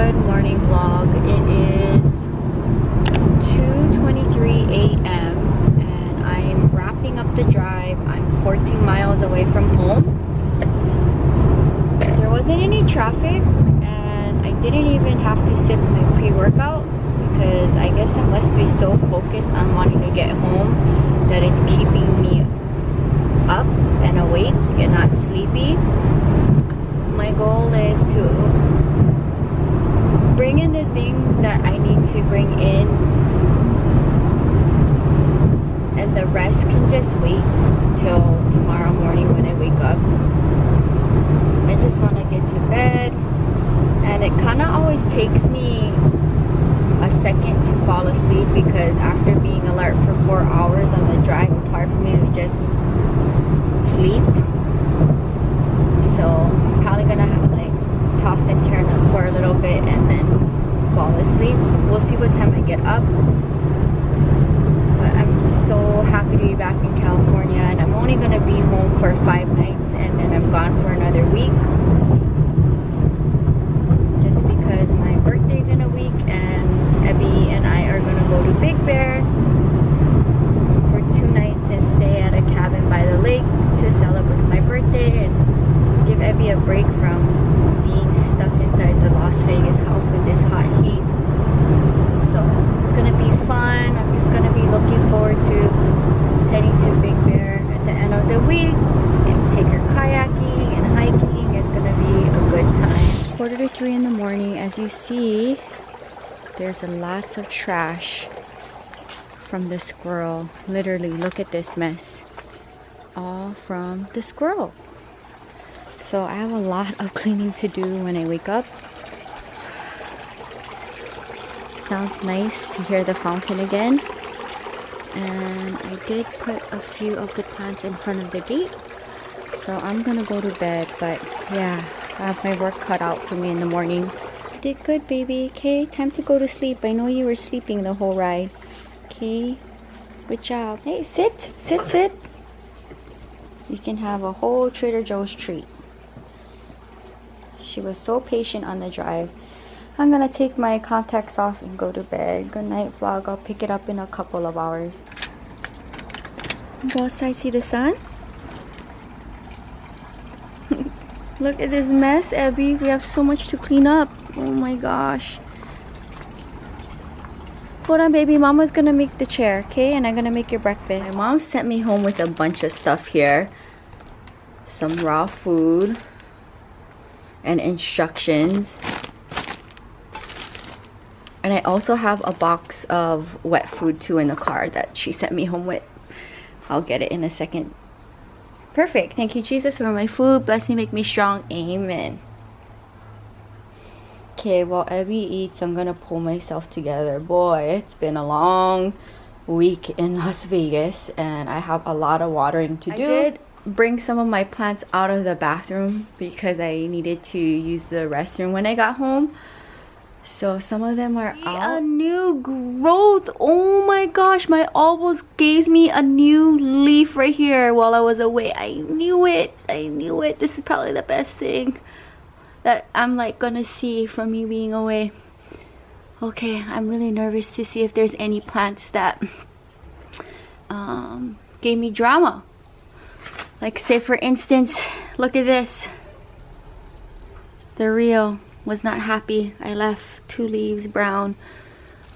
Good morning vlog. It is 2:23 a.m. and I'm wrapping up the drive. I'm 14 miles away from home. There wasn't any traffic and I didn't even have to sip my pre-workout because I guess I must be so focused on wanting to get home that it's keeping me up and awake and not sleepy. My goal is to bring in the things that I need to bring in, and the rest can just wait till tomorrow morning when I wake up. I just want to get to bed, and it kind of always takes me a second to fall asleep because after being alert for 4 hours on the drive, it's hard for me to just sleep. So I'm probably gonna have to toss and turn up for a little bit and then fall asleep. We'll see what time I get up. But I'm so happy to be back in California, and I'm only gonna be home for 5 nights and then I'm gone for another week. Just because my birthday's in a week and Abby and I are gonna go to Big Bear for 2 nights and stay at a cabin by the lake to celebrate my birthday and give Abby a break from being stuck inside the Las Vegas house with this hot heat. So it's gonna be fun. I'm just gonna be looking forward to heading to Big Bear at the end of the week and take her kayaking and hiking. It's gonna be a good time. 2:45 in the morning. As you see, there's lots of trash from the squirrel. Literally, look at this mess. All from the squirrel. So I have a lot of cleaning to do when I wake up. Sounds nice to hear the fountain again. And I did put a few of the plants in front of the gate. So I'm gonna go to bed, but yeah, I have my work cut out for me in the morning. Did good, baby. Okay, time to go to sleep. I know you were sleeping the whole ride. Okay, good job. Hey, sit, sit, sit. You can have a whole Trader Joe's treat. She was so patient on the drive. I'm gonna take my contacts off and go to bed. Good night vlog. I'll pick it up in a couple of hours. Go outside, see the sun. Look at this mess, Abby. We have so much to clean up. Oh my gosh. Hold on, baby. Mama's gonna make the chair, okay? And I'm gonna make your breakfast. My mom sent me home with a bunch of stuff here. Some raw food and instructions, and I also have a box of wet food too in the car that she sent me home with. I'll get it in a second. Perfect. Thank you, Jesus, for my food. Bless me, make me strong. Amen. Okay, while Abby eats, I'm gonna pull myself together. Boy, it's been a long week in Las Vegas and I have a lot of watering to do. I did bring some of my plants out of the bathroom because I needed to use the restroom when I got home. So some of them are out. A new growth. Oh my gosh, my almost gave me a new leaf right here while I was away. I knew it. I knew it. This is probably the best thing that I'm gonna see from me being away. Okay, I'm really nervous to see if there's any plants that gave me drama. Like, say for instance, look at this. The Rio was not happy. I left 2 leaves brown.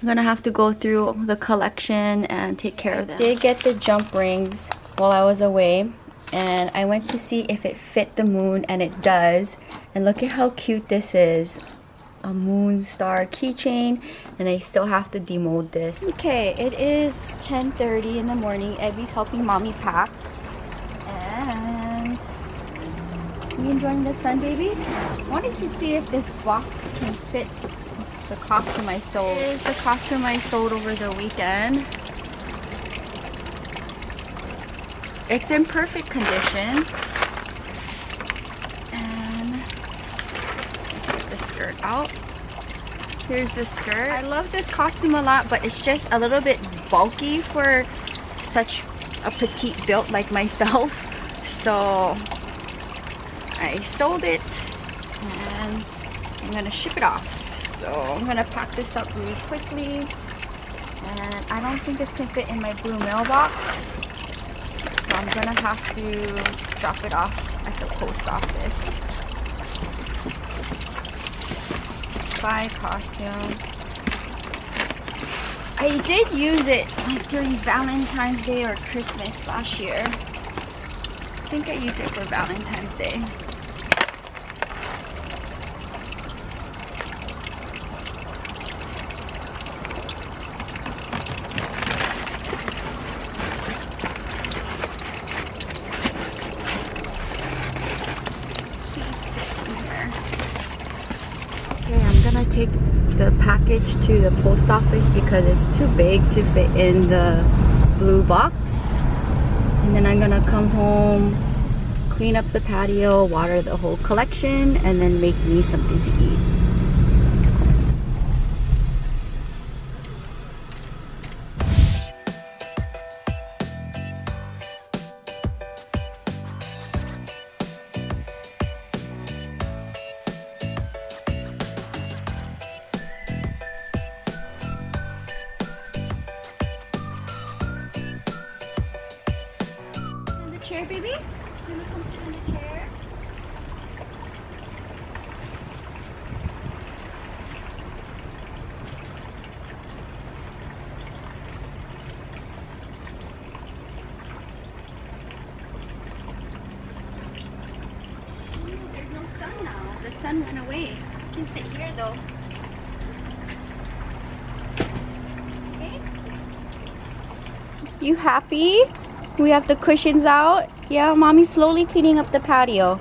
I'm gonna have to go through the collection and take care of them. I did get the jump rings while I was away, and I went to see if it fit the moon, and it does. And look at how cute this is. A Moonstar Keychain, and I still have to demold this. Okay, it is 10:30 in the morning. Abby's helping mommy pack. And you enjoying the sun, baby? Wanted to see if this box can fit the costume I sold. This is the costume I sold over the weekend. It's in perfect condition. And let's get the skirt out. Here's the skirt. I love this costume a lot, but it's just a little bit bulky for such a petite build like myself. So I sold it and I'm gonna ship it off. So I'm gonna pack this up really quickly. And I don't think this can fit in my blue mailbox. So I'm gonna have to drop it off at the post office. Buy costume. I did use it like during Valentine's Day or Christmas last year. I think I used it for Valentine's Day. Okay, I'm gonna take the package to the post office because it's too big to fit in the blue box. And then I'm gonna come home, clean up the patio, water the whole collection, and then make me something to eat. Chair, baby? You wanna come sit in the chair? Ooh, there's no sun now. The sun went away. You can sit here though. Okay? You happy? We have the cushions out. Yeah, mommy's slowly cleaning up the patio.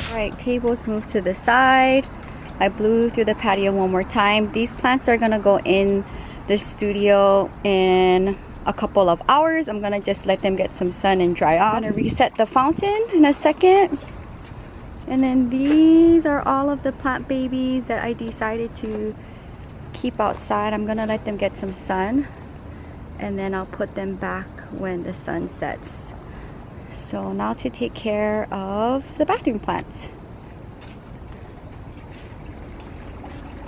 Alright, tables moved to the side. I blew through the patio one more time. These plants are gonna go in the studio in a couple of hours. I'm gonna just let them get some sun and dry off. I'm gonna reset the fountain in a second. And then these are all of the plant babies that I decided to keep outside. I'm gonna let them get some sun and then I'll put them back when the sun sets. So now to take care of the bathroom plants.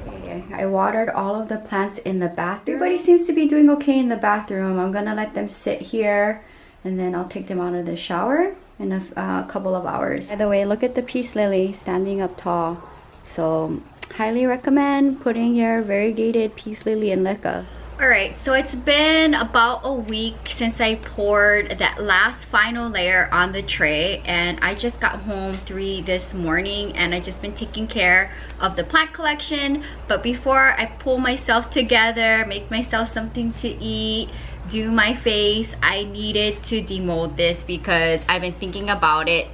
Okay, I watered all of the plants in the bathroom. Everybody seems to be doing okay in the bathroom. I'm gonna let them sit here and then I'll take them out of the shower in a couple of hours. By the way, look at the peace lily standing up tall. So highly recommend putting your variegated peace lily in leca. Alright, so it's been about a week since I poured that last final layer on the tray, and I just got home 3 this morning, and I just been taking care of the plant collection. But before I pull myself together, make myself something to eat, do my face, I needed to demold this because I've been thinking about it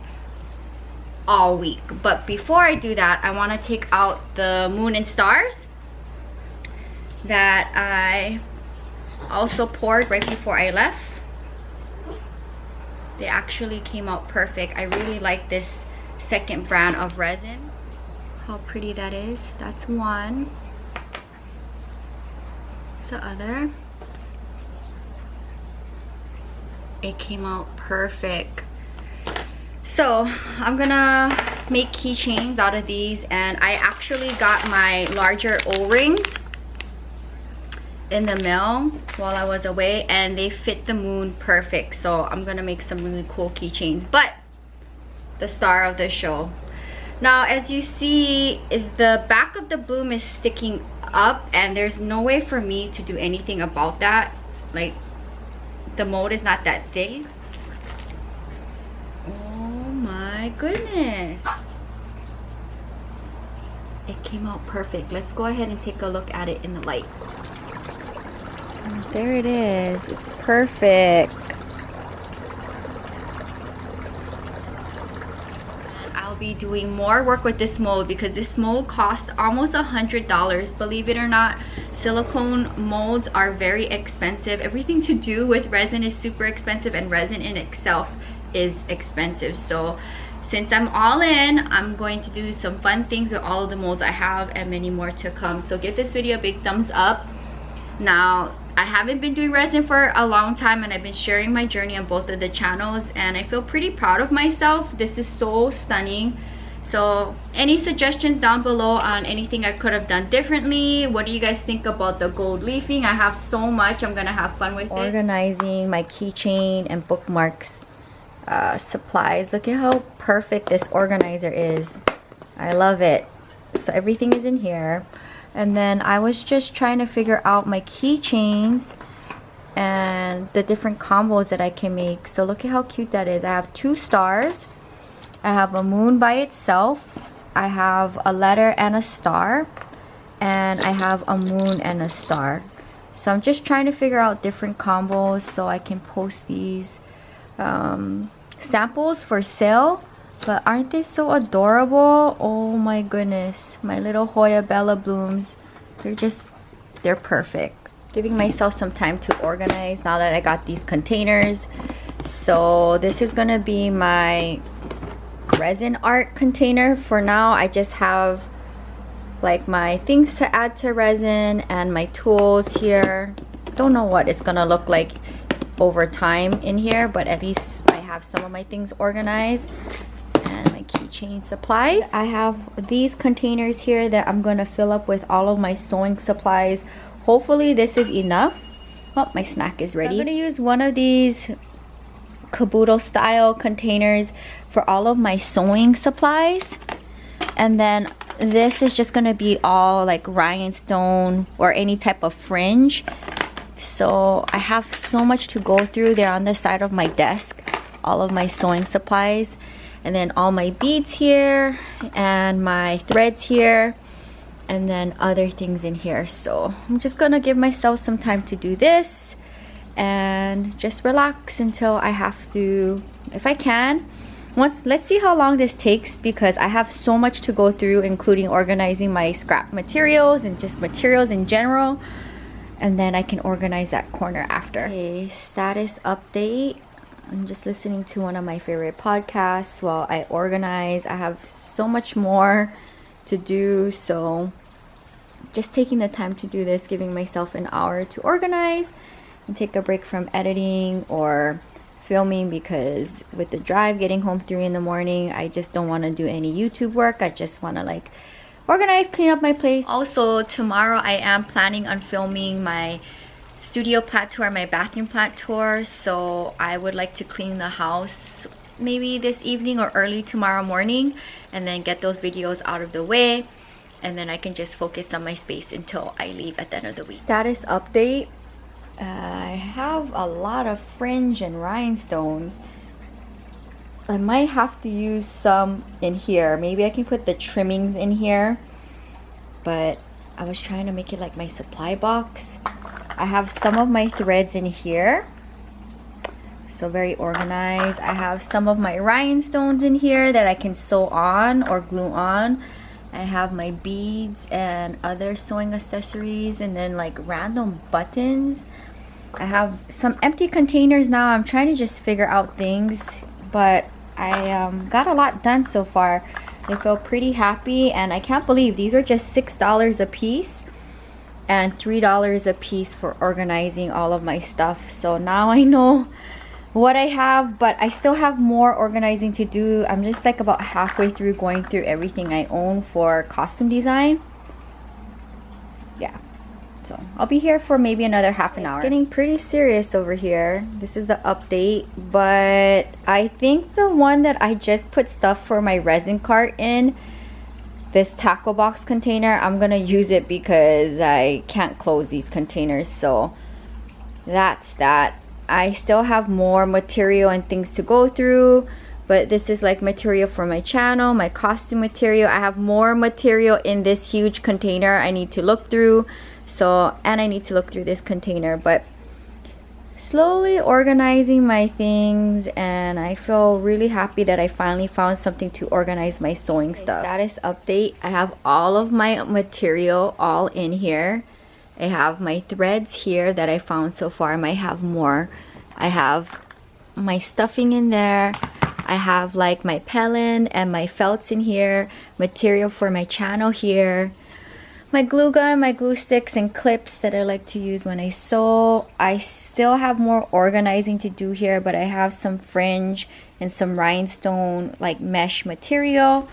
all week. But before I do that, I want to take out the moon and stars that I also poured right before I left. They actually came out perfect. I really like this second brand of resin. How pretty that is. That's one. What's the other? It came out perfect. So I'm gonna make keychains out of these, and I actually got my larger O-rings in the mail while I was away, and they fit the moon perfect. So I'm gonna make some really cool keychains. But the star of the show, now as you see, the back of the bloom is sticking up, and there's no way for me to do anything about that. Like, the mold is not that thick. Oh my goodness, it came out perfect. Let's go ahead and take a look at it in the light. There it is. It's perfect. I'll be doing more work with this mold because this mold cost almost $100. Believe it or not, silicone molds are very expensive. Everything to do with resin is super expensive, and resin in itself is expensive. So since I'm all in, I'm going to do some fun things with all of the molds I have, and many more to come. So give this video a big thumbs up. Now, I haven't been doing resin for a long time, and I've been sharing my journey on both of the channels, and I feel pretty proud of myself. This is so stunning. So any suggestions down below on anything I could have done differently? What do you guys think about the gold leafing? I have so much. I'm gonna have fun with it. Organizing my keychain and bookmarks supplies. Look at how perfect this organizer is. I love it. So everything is in here. And then I was just trying to figure out my keychains and the different combos that I can make. So look at how cute that is. I have 2 stars. I have a moon by itself. I have a letter and a star. And I have a moon and a star. So I'm just trying to figure out different combos so I can post these samples for sale. But aren't they so adorable? Oh my goodness. My little Hoya Bella blooms. They're perfect. Giving myself some time to organize now that I got these containers. So this is gonna be my resin art container. For now, I just have like my things to add to resin and my tools here. Don't know what it's gonna look like over time in here, but at least I have some of my things organized. And my keychain supplies. I have these containers here that I'm gonna fill up with all of my sewing supplies. Hopefully this is enough. Oh, my snack is ready. So I'm gonna use one of these caboodle style containers for all of my sewing supplies, and then this is just gonna be all like rhinestone or any type of fringe. So I have so much to go through there on the side of my desk. All of my sewing supplies, and then all my beads here, and my threads here, and then other things in here. So I'm just gonna give myself some time to do this and just relax until I have to, if I can. Let's see how long this takes, because I have so much to go through, including organizing my scrap materials and just materials in general, and then I can organize that corner after. Okay, status update. I'm just listening to one of my favorite podcasts while I organize. I have so much more to do, so just taking the time to do this, giving myself an hour to organize and take a break from editing or filming, because with the drive getting home 3 in the morning, I just don't want to do any YouTube work. I just want to like organize, clean up my place. Also, tomorrow I am planning on filming my studio plant tour, my bathroom plant tour, so I would like to clean the house maybe this evening or early tomorrow morning, and then get those videos out of the way. and then I can just focus on my space until I leave at the end of the week. Status update. I have a lot of fringe and rhinestones. I might have to use some in here. Maybe I can put the trimmings in here, but I was trying to make it like my supply box. I have some of my threads in here, so very organized. I have some of my rhinestones in here that I can sew on or glue on. I have my beads and other sewing accessories, and then like random buttons. I have some empty containers now. I'm trying to just figure out things, but I got a lot done so far. I feel pretty happy, and I can't believe these are just $6 a piece and $3 a piece for organizing all of my stuff. So now I know what I have, but I still have more organizing to do. I'm just like about halfway through going through everything I own for costume design. Yeah, so I'll be here for maybe another half an hour. It's getting pretty serious over here. This is the update, but I think the one that I just put stuff for my resin cart in, this tackle box container, I'm gonna use it because I can't close these containers. So that's that. I still have more material and things to go through, but this is like material for my channel, my costume material. I have more material in this huge container I need to look through. So, and I need to look through this container, but slowly organizing my things, and I feel really happy that I finally found something to organize my sewing stuff. Status update. I have all of my material all in here. I have my threads here that I found so far. I might have more. I have my stuffing in there. I have like my pellin and my felts in here. Material for my channel here. My glue gun, my glue sticks and clips that I like to use when I sew. I still have more organizing to do here, but I have some fringe and some rhinestone like mesh material.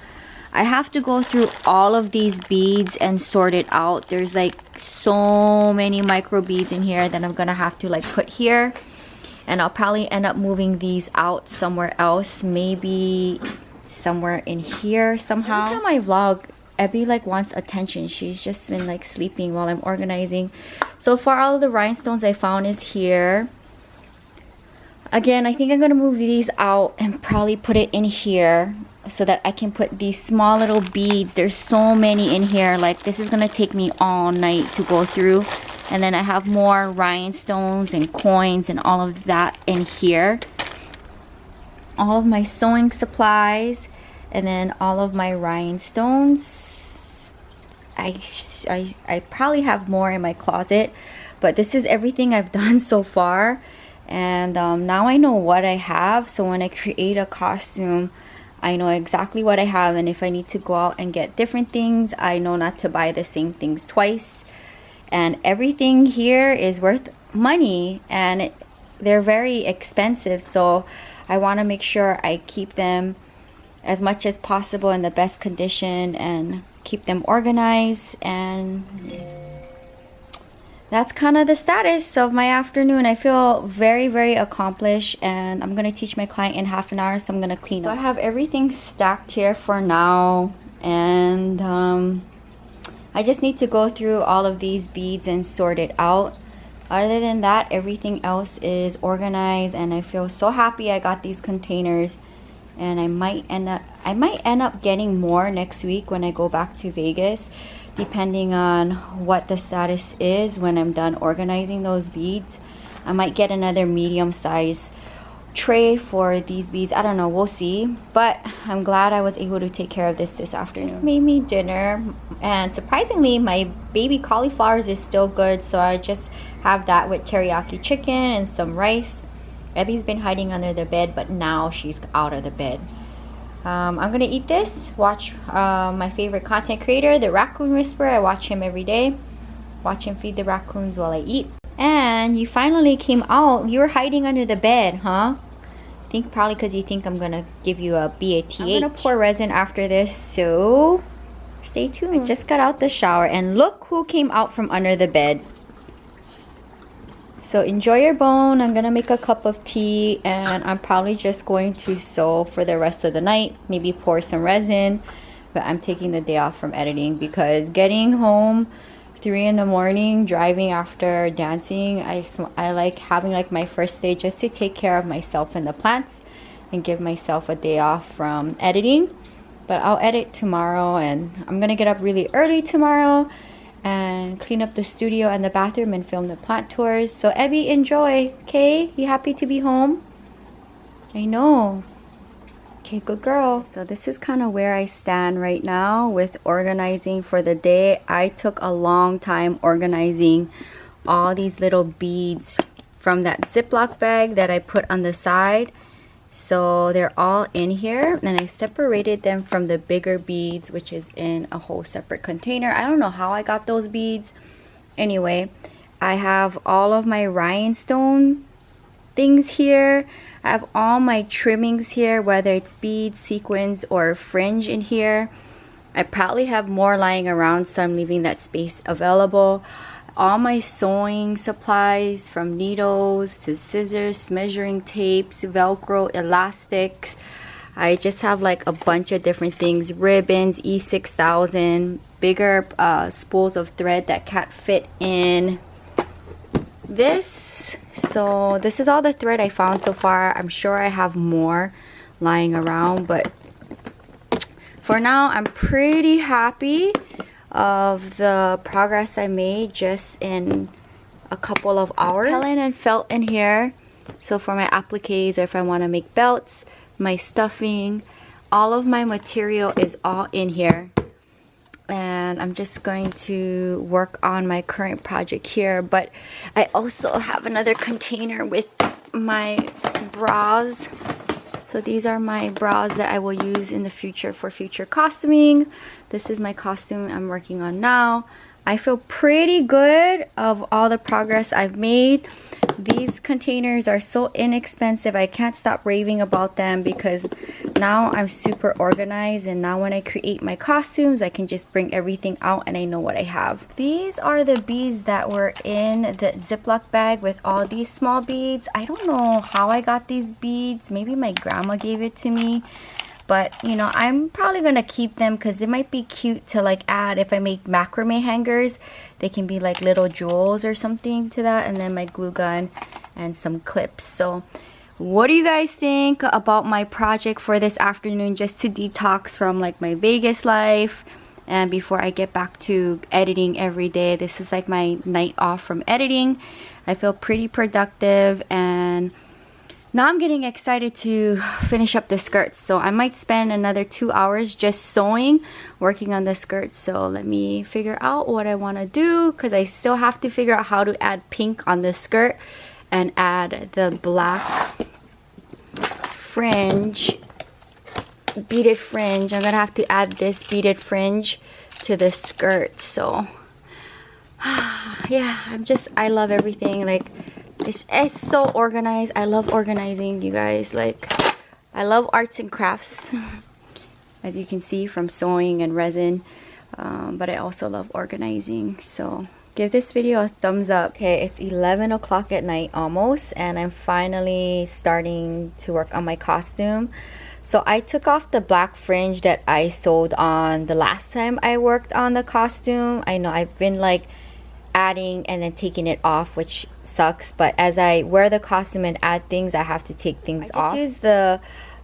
I have to go through all of these beads and sort it out. There's like so many micro beads in here that I'm gonna have to like put here, and I'll probably end up moving these out somewhere else, maybe somewhere in here somehow. Every time I vlog, Abby like wants attention. She's just been like sleeping while I'm organizing. So far, all of the rhinestones I found is here. Again, I think I'm gonna move these out and probably put it in here so that I can put these small little beads. There's so many in here. Like, this is gonna take me all night to go through. And then I have more rhinestones and coins and all of that in here. All of my sewing supplies, and then all of my rhinestones. I probably have more in my closet, but this is everything I've done so far. And now I know what I have, so when I create a costume, I know exactly what I have, and if I need to go out and get different things, I know not to buy the same things twice. And everything here is worth money, and they're very expensive, so I want to make sure I keep them as much as possible in the best condition and keep them organized. And that's kind of the status of my afternoon. I feel very, very accomplished, and I'm gonna teach my client in half an hour, so I'm gonna clean up. So I have everything stacked here for now, and I just need to go through all of these beads and sort it out. Other than that, everything else is organized, and I feel so happy I got these containers. And I might end up getting more next week when I go back to Vegas, depending on what the status is when I'm done organizing those beads. I might get another medium size tray for these beads. I don't know, we'll see. But I'm glad I was able to take care of this afternoon. Just made me dinner, and surprisingly my baby cauliflowers is still good, so I just have that with teriyaki chicken and some rice. Abby's been hiding under the bed, but now she's out of the bed. I'm gonna eat this, watch my favorite content creator, the Raccoon Whisperer. I watch him every day. Watch him feed the raccoons while I eat. And you finally came out. You were hiding under the bed, huh? I think probably because you think I'm gonna give you a BATH. I'm gonna pour resin after this, so stay tuned. I just got out the shower, and look who came out from under the bed. So enjoy your bone. I'm gonna make a cup of tea, and I'm probably just going to sew for the rest of the night. Maybe pour some resin. but I'm taking the day off from editing because getting home 3 in the morning, driving after dancing, I like having like my first day just to take care of myself and the plants and give myself a day off from editing. But I'll edit tomorrow, and I'm gonna get up really early tomorrow and clean up the studio and the bathroom and film the plant tours. So Abby, enjoy. Okay, you happy to be home? I know. Okay, good girl. So this is kind of where I stand right now with organizing for the day. I took a long time organizing all these little beads from that Ziploc bag that I put on the side. So they're all in here, and I separated them from the bigger beads, which is in a whole separate container. I don't know how I got those beads. Anyway, I have all of my rhinestone things here. I have all my trimmings here, whether it's beads, sequins, or fringe in here. I probably have more lying around, so I'm leaving that space available. All my sewing supplies, from needles to scissors, measuring tapes, Velcro, elastics. I just have like a bunch of different things, ribbons, E6000, bigger spools of thread that can't fit in this. So this is all the thread I found so far. I'm sure I have more lying around, but for now I'm pretty happy of the progress I made just in a couple of hours. Helen and felt in here, so for my appliques or if I want to make belts, my stuffing, all of my material is all in here. And I'm just going to work on my current project here, but I also have another container with my bras. So these are my bras that I will use in the future for future costuming. This is my costume I'm working on now. I feel pretty good of all the progress I've made. These containers are so inexpensive. I can't stop raving about them because now I'm super organized, and now when I create my costumes, I can just bring everything out and I know what I have. These are the beads that were in the Ziploc bag with all these small beads. I don't know how I got these beads. Maybe my grandma gave it to me. But, you know, I'm probably going to keep them because they might be cute to, like, add if I make macrame hangers. They can be, like, little jewels or something to that. And then my glue gun and some clips. So, what do you guys think about my project for this afternoon, just to detox from, like, my Vegas life? And before I get back to editing every day, this is, like, my night off from editing. I feel pretty productive, and now I'm getting excited to finish up the skirts. So I might spend another 2 hours just sewing, working on the skirts. So let me figure out what I want to do, because I still have to figure out how to add pink on the skirt and add the black fringe, beaded fringe. I'm gonna have to add this beaded fringe to the skirt. So yeah, I love everything. Like, it's so organized. I love organizing, you guys. Like, I love arts and crafts, as you can see from sewing and resin, but I also love organizing. So give this video a thumbs up. Okay, it's 11 o'clock at night almost, and I'm finally starting to work on my costume. So I took off the black fringe that I sewed on the last time I worked on the costume. I know I've been like adding and then taking it off, which sucks, but as I wear the costume and add things, I have to take things off. I just used the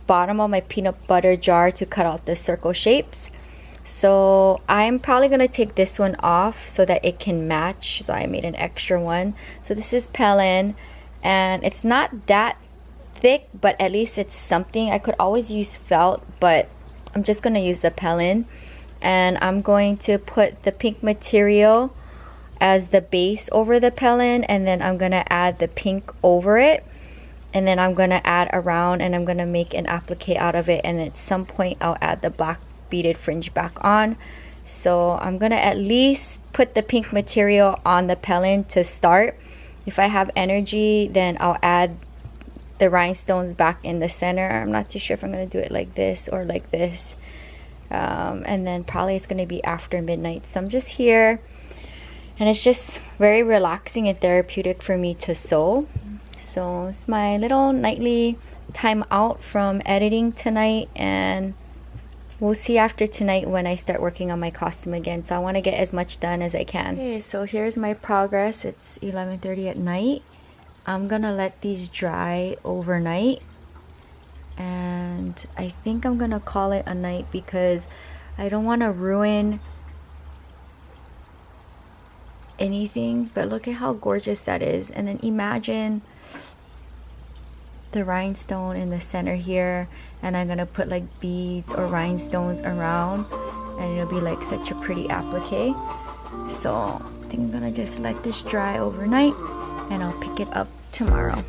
bottom of my peanut butter jar to cut out the circle shapes. So I'm probably gonna take this one off so that it can match. So I made an extra one. So this is Pellin, and it's not that thick, but at least it's something. I could always use felt, but I'm just gonna use the Pellin, and I'm going to put the pink material as the base over the Pellin, and then I'm gonna add the pink over it, and then I'm gonna add around, and I'm gonna make an applique out of it, and at some point I'll add the black beaded fringe back on. So I'm gonna at least put the pink material on the Pellin to start. If I have energy, then I'll add the rhinestones back in the center. I'm not too sure if I'm gonna do it like this or like this, and then probably it's gonna be after midnight. So I'm just here, and it's just very relaxing and therapeutic for me to sew. So it's my little nightly time out from editing tonight, and we'll see after tonight when I start working on my costume again. So I want to get as much done as I can. Okay, so here's my progress. It's 11:30 at night. I'm gonna let these dry overnight, and I think I'm gonna call it a night because I don't want to ruin anything. But look at how gorgeous that is. And then imagine the rhinestone in the center here, and I'm gonna put like beads or rhinestones around, and it'll be like such a pretty applique. So I think I'm gonna just let this dry overnight, and I'll pick it up tomorrow.